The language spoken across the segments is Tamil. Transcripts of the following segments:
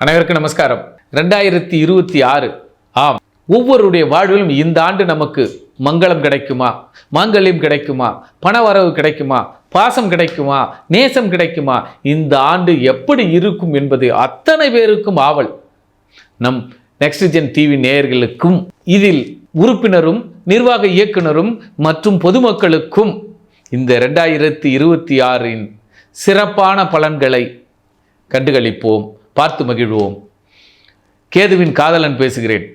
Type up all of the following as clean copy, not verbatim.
அனைவருக்கும் நமஸ்காரம். 2026 ஆம், ஒவ்வொருடைய வாழ்விலும் இந்த ஆண்டு நமக்கு மங்களம் கிடைக்குமா, மாங்கல்யம் கிடைக்குமா, பணவரவு கிடைக்குமா, பாசம் கிடைக்குமா, நேசம் கிடைக்குமா, இந்த ஆண்டு எப்படி இருக்கும் என்பது அத்தனை பேருக்கும் ஆவல். நம் நெக்ஸ்ட் ஜென் டிவி நேயர்களுக்கும் இதில் உறுப்பினரும் நிர்வாக இயக்குனரும் மற்றும் பொதுமக்களுக்கும் இந்த 2026 சிறப்பான பலன்களை கண்டுகளிப்போம், பார்த்து மகிழ்வோம். கேதுவின் காதலன் பேசுகிறேன்.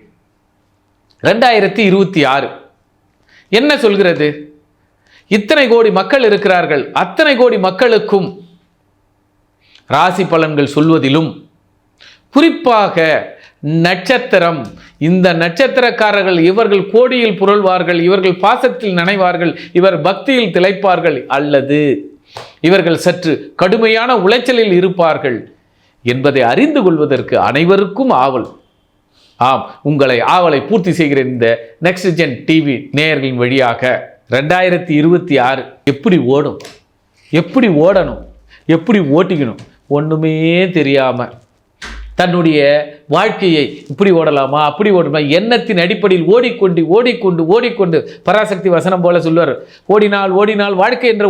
2026 என்ன சொல்கிறது? இத்தனை கோடி மக்கள் இருக்கிறார்கள். அத்தனை கோடி மக்களுக்கும் ராசி பலன்கள் சொல்வதிலும் குறிப்பாக நட்சத்திரம், இந்த நட்சத்திரக்காரர்கள் இவர்கள் கோடியில் புரள்வார்கள், இவர்கள் பாசத்தில் நனைவார்கள், இவர் பக்தியில் திளைப்பார்கள், அல்லது இவர்கள் சற்று கடுமையான உளைச்சலில் இருப்பார்கள் என்பதை அறிந்து கொள்வதற்கு அனைவருக்கும் ஆவல். ஆம், உங்களை ஆவலை பூர்த்தி செய்கிற இந்த நெக்ஸ்ட் ஜென் டிவி நேயர்களின் வழியாக 2026 எப்படி ஓடும், எப்படி ஓடணும், எப்படி ஓட்டிக்கணும் ஒன்றுமே தெரியாமல் தன்னுடைய வாழ்க்கையை இப்படி ஓடலாமா அப்படி ஓடலாமா எண்ணத்தின் அடிப்படையில் ஓடிக்கொண்டு பராசக்தி வசனம் போல சொல்வார், ஓடினால் ஓடினால் வாழ்க்கை என்ற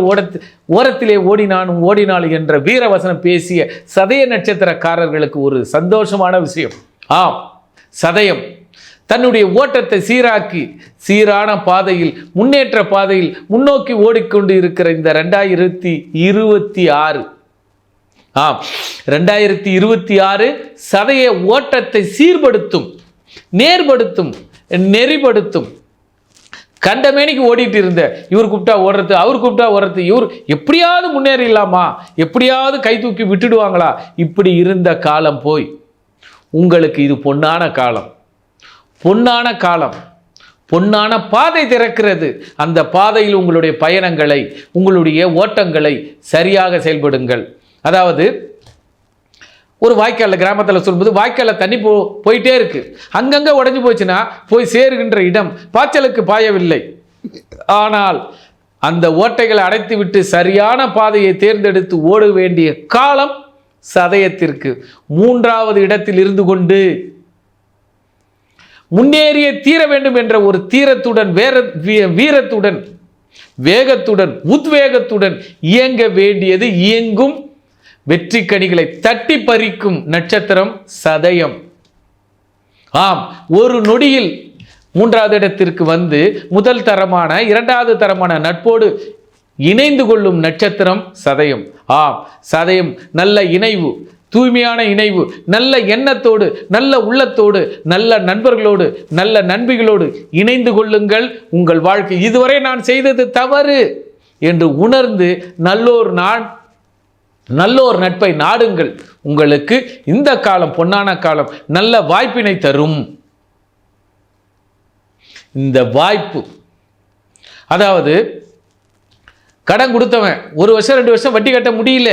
ஓரத்திலே ஓடினாள் என்ற வீர வசனம் பேசிய சதய நட்சத்திரக்காரர்களுக்கு ஒரு சந்தோஷமான விஷயம். ஆம், சதயம் தன்னுடைய ஓட்டத்தை சீராக்கி சீரான பாதையில், முன்னேற்ற பாதையில் முன்னோக்கி ஓடிக்கொண்டு இருக்கிற இந்த 2026 ஆம், 2026 சதைய ஓட்டத்தை சீர்படுத்தும், நேர்படுத்தும், நெறிப்படுத்தும். கண்டமேனிக்கு ஓடிட்டு இருந்த இவர் கூப்பிட்டா ஓடுறது, அவர் கூப்பிட்டா ஓடுறது, இவர் எப்படியாவது முன்னேறிடலாமா, எப்படியாவது கை தூக்கி விட்டுடுவாங்களா, இப்படி இருந்த காலம் போய் உங்களுக்கு இது பொன்னான காலம், பொன்னான காலம், பொன்னான பாதை திறக்கிறது. அந்த பாதையில் உங்களுடைய பயணங்களை, உங்களுடைய ஓட்டங்களை சரியாக செயல்படுங்கள். அதாவது ஒரு வாய்க்காலில், கிராமத்தில் சொல்லும்போது வாய்க்காலில் தண்ணி போயிட்டே இருக்கு, அங்கங்கே உடஞ்சி போச்சுன்னா போய் சேருகின்ற இடம் பாய்ச்சலுக்கு பாயவில்லை. ஆனால் அந்த ஓட்டைகளை அடைத்து விட்டு சரியான பாதையை தேர்ந்தெடுத்து ஓட வேண்டிய காலம் சதயத்திற்கு. 3வது இடத்தில் இருந்து கொண்டு முன்னேறிய தீர வேண்டும் என்ற ஒரு தீரத்துடன், வீரத்துடன், வேகத்துடன், உத்வேகத்துடன் இயங்க வேண்டியது இயங்கும் வெற்றி கனிகளை தட்டி பறிக்கும் நட்சத்திரம் சதயம். ஆம், ஒரு நொடியில் 3வது இடத்திற்கு வந்து முதல் தரமான, 2வது தரமான நட்போடு இணைந்து கொள்ளும் நட்சத்திரம் சதயம். ஆம், சதயம் நல்ல இணைவு, தூய்மையான இணைவு, நல்ல எண்ணத்தோடு, நல்ல உள்ளத்தோடு, நல்ல நண்பர்களோடு, நல்ல நண்பிகளோடு இணைந்து கொள்ளுங்கள். உங்கள் வாழ்க்கை இதுவரை நான் செய்தது தவறு என்று உணர்ந்து நல்லோர் நட்பை நாடுங்கள். உங்களுக்கு இந்த காலம் பொன்னான காலம், நல்ல வாய்ப்பினை தரும். இந்த வாய்ப்பு, அதாவது கடன் கொடுத்தவன் 1 வருஷம் 2 வருஷம் வட்டி கட்ட முடியல,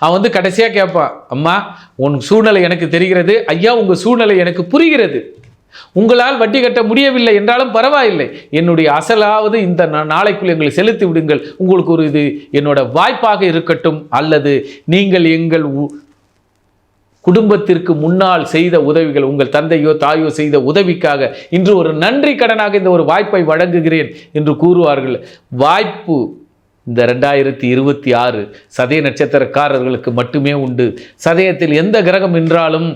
அவன் கடைசியாக கேட்பான், அம்மா உன் சூழ்நிலை எனக்கு தெரிகிறது, ஐயா உங்கள் சூழ்நிலை எனக்கு புரிகிறது, உங்களால் வட்டி கட்ட முடியவில்லை என்றாலும் பரவாயில்லை, என்னுடைய அசலாவது இந்த நாளைக்குள் எங்களை செலுத்தி விடுங்கள், உங்களுக்கு ஒரு இது என்னோட வாய்ப்பாக இருக்கட்டும், அல்லது நீங்கள் எங்கள் குடும்பத்திற்கு முன்னால் செய்த உதவிகள், உங்கள் தந்தையோ தாயோ செய்த உதவிக்காக இன்று ஒரு நன்றி கடனாக இந்த ஒரு வாய்ப்பை வழங்குகிறேன் என்று கூறுவார்கள். வாய்ப்பு இந்த 2026 சதய நட்சத்திரக்காரர்களுக்கு மட்டுமே உண்டு. சதயத்தில் எந்த கிரகம் நின்றாலும்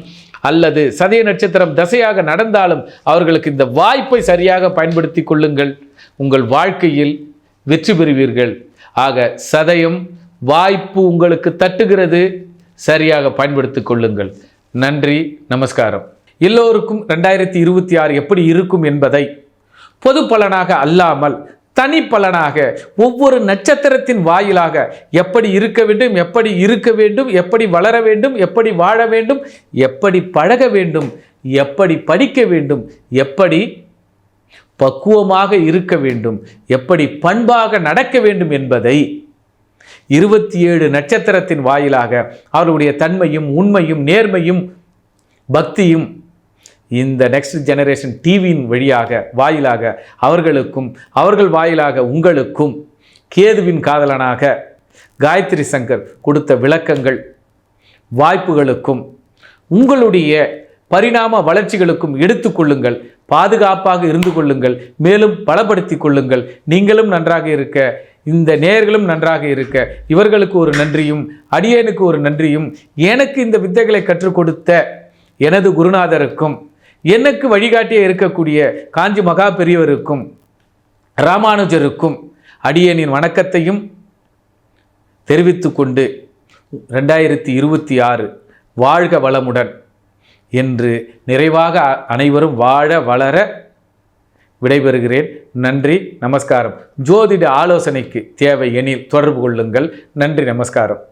அல்லது சதய நட்சத்திரம் தசையாக நடந்தாலும் அவர்களுக்கு இந்த வாய்ப்பை சரியாக பயன்படுத்தி கொள்ளுங்கள். உங்கள் வாழ்க்கையில் வெற்றி பெறுவீர்கள். ஆக சதயம் வாய்ப்பு உங்களுக்கு தட்டுகிறது, சரியாக பயன்படுத்தி கொள்ளுங்கள். நன்றி, நமஸ்காரம். எல்லோருக்கும் 2026 எப்படி இருக்கும் என்பதை பொது பலனாக அல்லாமல் தனி பலனாக ஒவ்வொரு நட்சத்திரத்தின் வாயிலாக எப்படி இருக்க வேண்டும், எப்படி இருக்க வேண்டும், எப்படி வளர வேண்டும், எப்படி வாழ வேண்டும், எப்படி பழக வேண்டும், எப்படி படிக்க வேண்டும், எப்படி பக்குவமாக இருக்க வேண்டும், எப்படி பண்பாக நடக்க வேண்டும் என்பதை 27 நட்சத்திரத்தின் வாயிலாக அவருடைய தன்மையும், உண்மையும், நேர்மையும், பக்தியும் இந்த நெக்ஸ்ட் ஜெனரேஷன் டிவியின் வாயிலாக அவர்களுக்கும், அவர்கள் வாயிலாக உங்களுக்கும் கேதுவின் காதலனாக காயத்ரி சங்கர் கொடுத்த விளக்கங்கள் வாய்ப்புகளுக்கும் உங்களுடைய பரிணாம வளர்ச்சிகளுக்கும் எடுத்துக்கொள்ளுங்கள். பாதுகாப்பாக இருந்து கொள்ளுங்கள். மேலும் பலப்படுத்தி கொள்ளுங்கள். நீங்களும் நன்றாக இருக்க, இந்த நேயர்களும் நன்றாக இருக்க, இவர்களுக்கு ஒரு நன்றியும் அடியேனுக்கு ஒரு நன்றியும், எனக்கு இந்த வித்தைகளை கற்றுக் கொடுத்த எனது குருநாதருக்கும், எனக்கு வழிகாட்டியே இருக்கக்கூடிய காஞ்சி மகா பெரியவருக்கும், ராமானுஜருக்கும் அடியேனின் வணக்கத்தையும் தெரிவித்துக்கொண்டு 2026 வாழ்க வளமுடன் என்று நிறைவாக அனைவரும் வாழ வளர விடைபெறுகிறேன். நன்றி, நமஸ்காரம். ஜோதிட ஆலோசனைக்கு தேவை எனில் தொடர்பு கொள்ளுங்கள். நன்றி, நமஸ்காரம்.